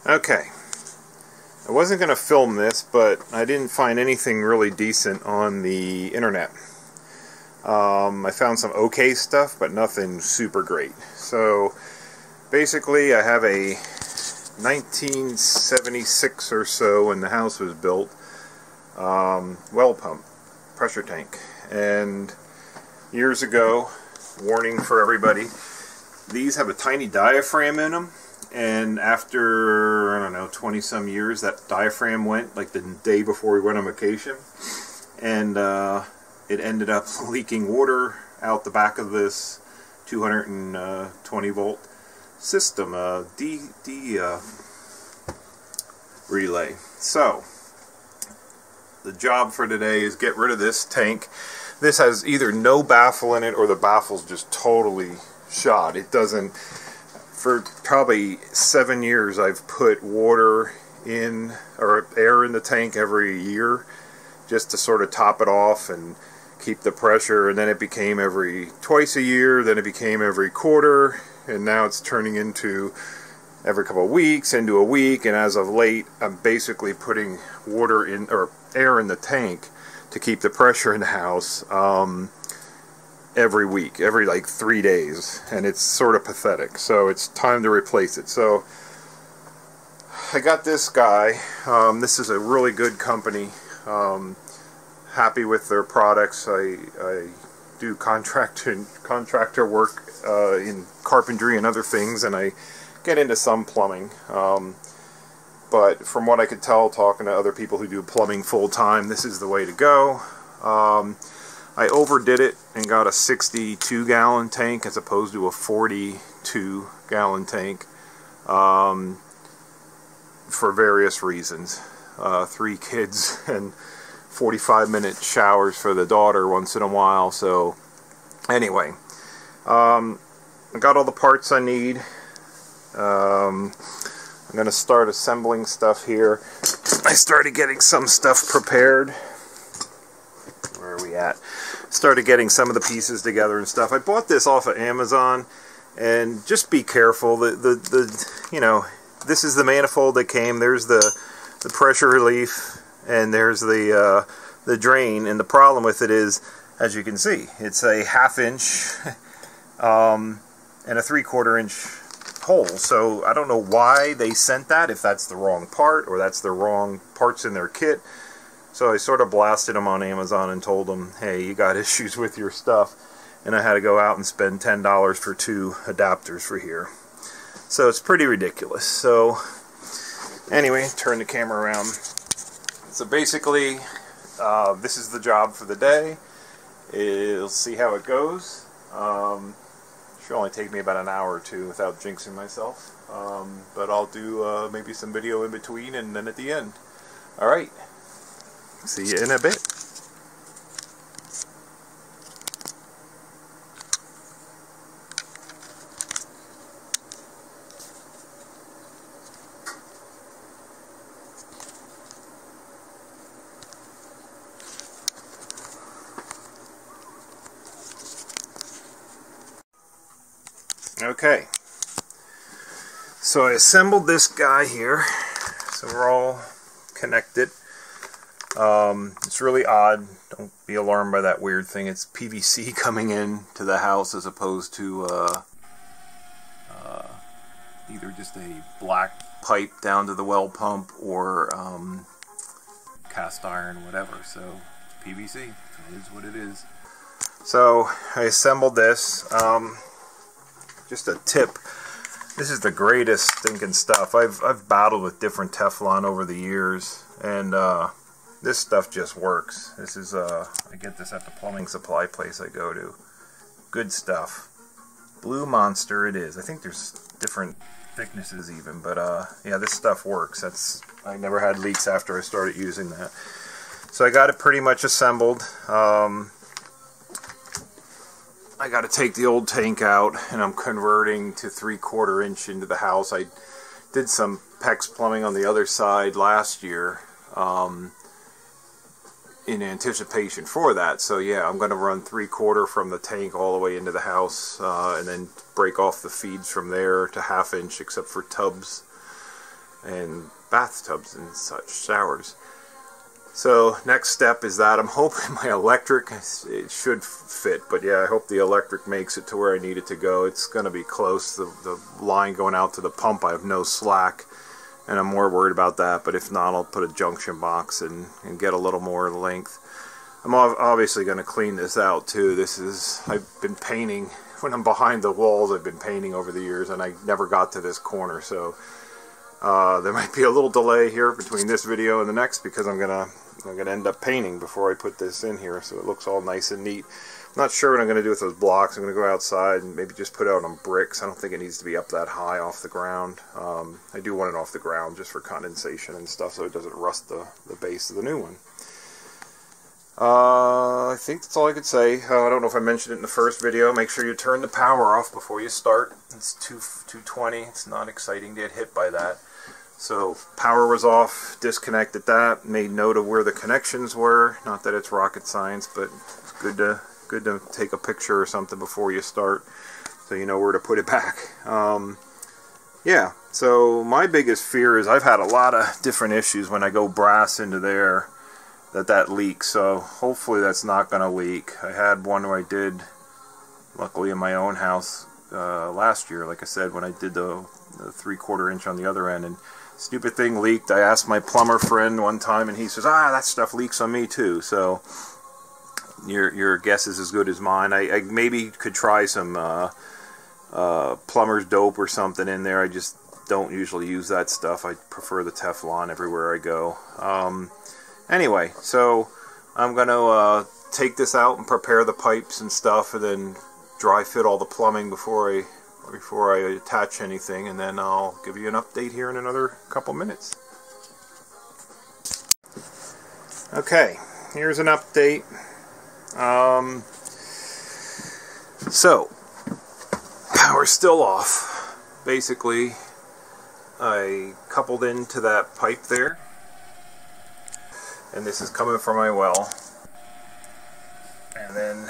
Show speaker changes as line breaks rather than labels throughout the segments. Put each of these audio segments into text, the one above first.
Okay, I wasn't going to film this, but I didn't find anything really decent on the internet. I found some okay stuff, but nothing super great. So basically I have a 1976 or so, when the house was built, well pump, pressure tank. And years ago, warning for everybody, these have a tiny diaphragm in them. And after, I don't know, 20-some years, that diaphragm went, like the day before we went on vacation. And it ended up leaking water out the back of this 220-volt system, relay. So, the job for today is get rid of this tank. This has either no baffle in it, or the baffle's just totally shot. It doesn't... For probably 7 years, I've put water in, or air in the tank every year, just to sort of top it off and keep the pressure. And then it became every twice a year, then it became every quarter, and now it's turning into every couple of weeks, into a week. And as of late, I'm basically putting water in, or air in the tank to keep the pressure in the house every week, every like 3 days, and it's sort of pathetic. So it's time to replace it. So I got this guy. This is a really good company. Happy with their products. I do contractor work in carpentry and other things, and I get into some plumbing. But from what I could tell, talking to other people who do plumbing full time, this is the way to go. I overdid it and got a 62-gallon tank as opposed to a 42-gallon tank for various reasons. 3 kids and 45-minute showers for the daughter once in a while. So anyway, I got all the parts I need. I'm going to start assembling stuff here. I started getting some stuff prepared. Where are we at? Started getting some of the pieces together and stuff. I bought this off of Amazon, and just be careful. You know, this is the manifold that came. There's the pressure relief, and there's the drain. And the problem with it is, as you can see, it's a 1/2 inch and a 3/4 inch hole. So I don't know why they sent that, if that's the wrong part or that's the wrong parts in their kit. So I sort of blasted them on Amazon and told them, hey, you got issues with your stuff. And I had to go out and spend $10 for 2 adapters for here. So it's pretty ridiculous. So anyway, turn the camera around. So basically, this is the job for the day. We'll see how it goes. Should only take me about an hour or 2 without jinxing myself. But I'll do maybe some video in between and then at the end. Alright. See you in a bit. Okay. So I assembled this guy here. So we're all connected. It's really odd. Don't be alarmed by that weird thing. It's PVC coming in to the house as opposed to either just a black pipe down to the well pump or cast iron, whatever. So it's PVC. It is what it is. So I assembled this. Just a tip. This is the greatest stinking stuff. I've battled with different Teflon over the years, and this stuff just works. This is I get this at the plumbing supply place I go to. Good stuff. Blue Monster it is. I think there's different thicknesses even, but yeah, this stuff works. I never had leaks after I started using that. So I got it pretty much assembled. I got to take the old tank out, and I'm converting to 3/4 inch into the house. I did some PEX plumbing on the other side last year in anticipation for that. So yeah, I'm going to run 3/4 from the tank all the way into the house, and then break off the feeds from there to 1/2 inch, except for tubs and bathtubs and such, showers. So next step is that I'm hoping my electric, it should fit, but yeah, I hope the electric makes it to where I need it to go. It's going to be close. The line going out to the pump, I have no slack, and I'm more worried about that, but if not, I'll put a junction box and get a little more length. I'm obviously going to clean this out too. I've been painting, when I'm behind the walls, I've been painting over the years, and I never got to this corner, so there might be a little delay here between this video and the next, because I'm gonna end up painting before I put this in here, so it looks all nice and neat. I'm not sure what I'm gonna do with those blocks. I'm gonna go outside and maybe just put it out on bricks. I don't think it needs to be up that high off the ground. I do want it off the ground just for condensation and stuff, so it doesn't rust the base of the new one. I think that's all I could say. I don't know if I mentioned it in the first video. Make sure you turn the power off before you start. It's 220. It's not exciting to get hit by that. So power was off, disconnected that, made note of where the connections were. Not that it's rocket science, but it's good to take a picture or something before you start, so you know where to put it back. Yeah, so my biggest fear is I've had a lot of different issues when I go brass into there that leaks. So hopefully that's not going to leak. I had one where I did, luckily in my own house last year, like I said, when I did the 3/4 inch on the other end, and stupid thing leaked. I asked my plumber friend one time, and he says, that stuff leaks on me too. So your guess is as good as mine. I maybe could try some plumber's dope or something in there. I just don't usually use that stuff. I prefer the Teflon everywhere I go. Anyway, so I'm going to take this out and prepare the pipes and stuff, and then dry fit all the plumbing before I attach anything, and then I'll give you an update here in another couple minutes. Okay, here's an update. So, power's still off. Basically, I coupled into that pipe there, and this is coming from my well, and then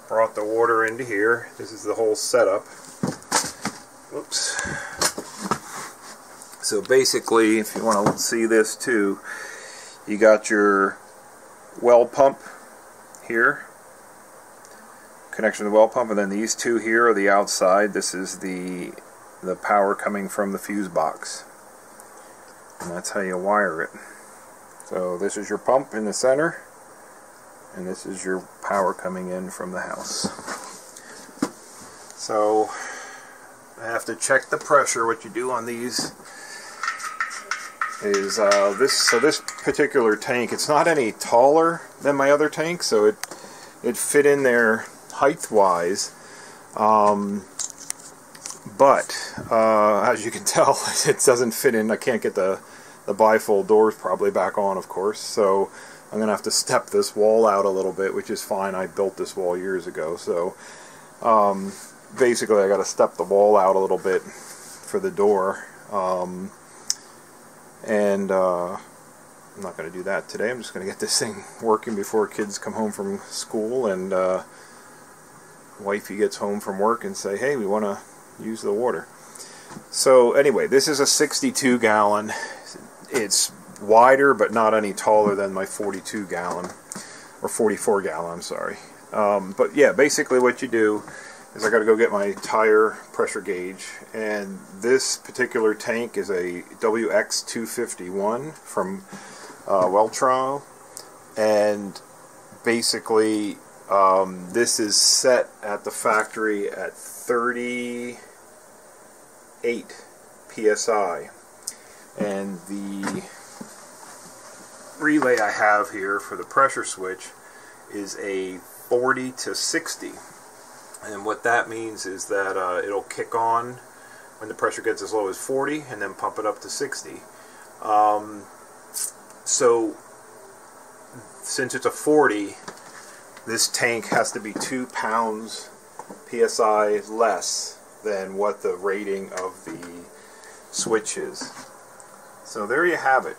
brought the water into here. This is the whole setup. Whoops. So basically, if you want to see this too, you got your well pump here, connection to the well pump, and then these two here are the outside. This is the power coming from the fuse box, and that's how you wire it. So this is your pump in the center, and this is your power coming in from the house. So I have to check the pressure. What you do on these is this particular tank, it's not any taller than my other tank, so it fit in there height wise, but as you can tell, it doesn't fit in. I can't get the bifold doors probably back on, of course, so I'm going to have to step this wall out a little bit, which is fine. I built this wall years ago, so basically I got to step the wall out a little bit for the door, and I'm not going to do that today. I'm just going to get this thing working before kids come home from school, and wifey gets home from work and say, hey, we want to use the water. So anyway, this is a 62 gallon. It's wider, but not any taller than my 42 gallon, or 44 gallon, I'm sorry. But yeah, basically what you do is I got to go get my tire pressure gauge, and this particular tank is a WX-251 from Well-X-Trol, and basically this is set at the factory at 38 psi, and the relay I have here for the pressure switch is a 40 to 60, and what that means is that it'll kick on when the pressure gets as low as 40 and then pump it up to 60. So since it's a 40, this tank has to be 2 pounds psi less than what the rating of the switch is. So there you have it.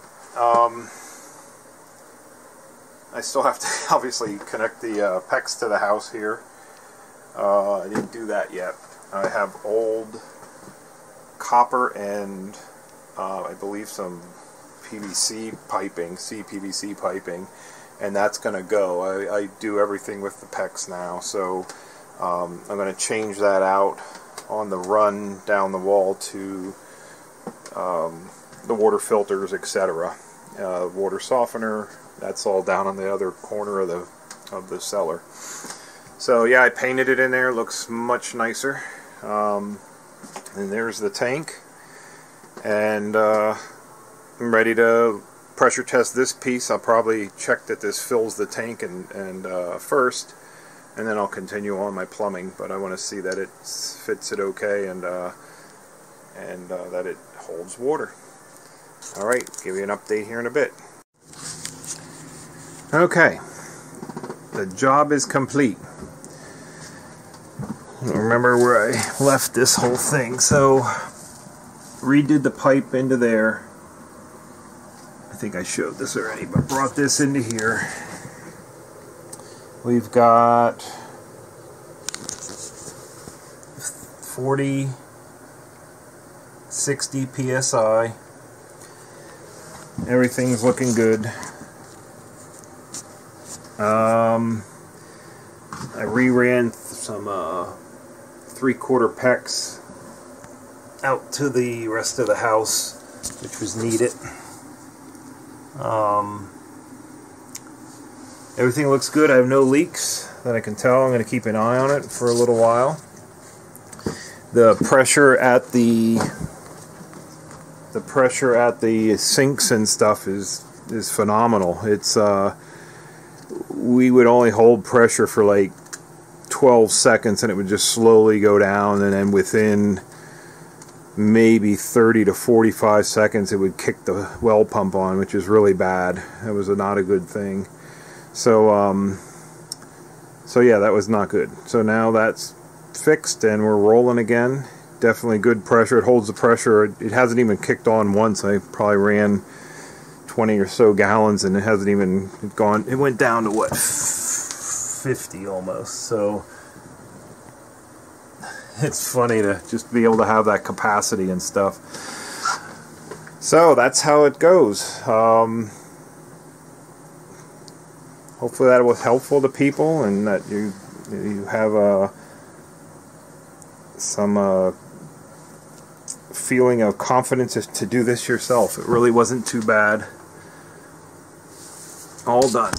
I still have to obviously connect the PEX to the house here. I didn't do that yet. I have old copper and I believe some PVC piping, CPVC piping, and that's going to go. I do everything with the PEX now, so I'm going to change that out on the run down the wall to the water filters, etc. Water softener, that's all down on the other corner of the cellar. So yeah, I painted it in there. It looks much nicer. And there's the tank, and I'm ready to pressure test this piece. I'll probably check that this fills the tank and first, and then I'll continue on my plumbing. But I want to see that it fits it okay, and that it holds water. Alright, give you an update here in a bit. Okay, the job is complete. I don't remember where I left this whole thing, so redid the pipe into there. I think I showed this already, but brought this into here. We've got 40, 60 psi. Everything's looking good. I reran some 3/4 PEX out to the rest of the house, which was needed. Everything looks good. I have no leaks that I can tell. I'm going to keep an eye on it for a little while. The pressure at the sinks and stuff is phenomenal. It's we would only hold pressure for like 12 seconds and it would just slowly go down, and then within maybe 30 to 45 seconds it would kick the well pump on, which is really bad. That was not a good thing. So so yeah, that was not good. So now that's fixed and we're rolling again. Definitely good pressure. It holds the pressure. It hasn't even kicked on once. I probably ran 20 or so gallons and it hasn't even gone. It went down to what, 50 almost. So it's funny to just be able to have that capacity and stuff. So that's how it goes. Hopefully that was helpful to people, and that you have some feeling of confidence to do this yourself. It really wasn't too bad. All done.